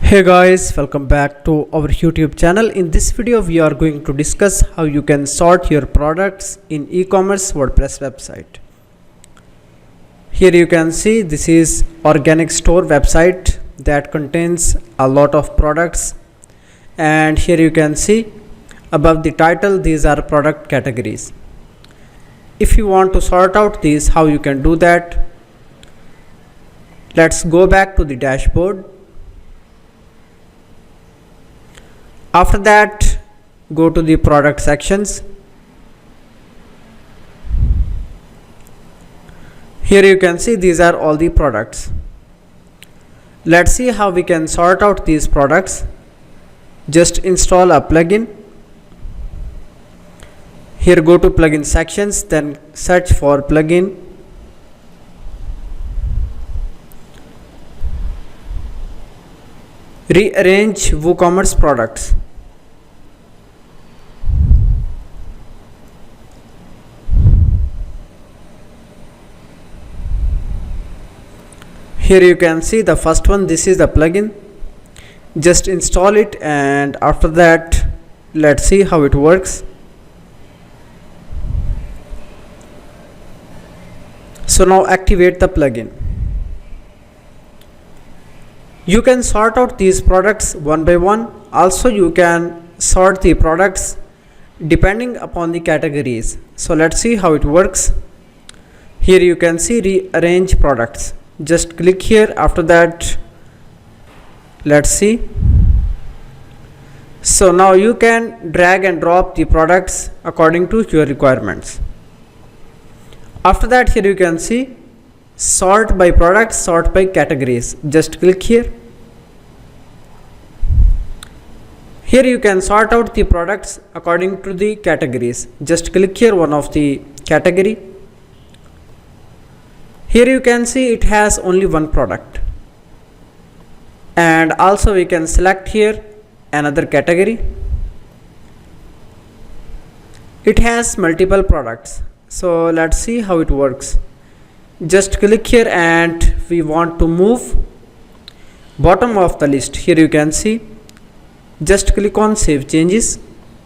Hey guys, welcome back to our YouTube channel. In this video we are going to discuss how you can sort your products in e-commerce WordPress website. Here you can see this is organic store website that contains a lot of products, and here you can see above the title these are product categories. If you want to sort out these, how you can do that? Let's go back to the dashboard. After that, go to the product sections. Here you can see these are all the products. Let's see how we can sort out these products. Just install a plugin. Here go to plugin sections, then search for plugin. Rearrange WooCommerce products. Here you can see the first one, this is the plugin. Just install it, and after that let's see how it works. So now activate the plugin. You can sort out these products one by one. Also you can sort the products depending upon the categories. So let's see how it works. Here you can see rearrange products. Just click here. After that let's see. So now you can drag and drop the products according to your requirements. After that, here you can see sort by products, sort by categories. Just click here. Here you can sort out the products according to the categories. Just click here one of the category. Here you can see it has only one product, and also we can select here another category. It has multiple products. So let's see how it works. Just click here and we want to move bottom of the list. Here you can see, just click on save changes.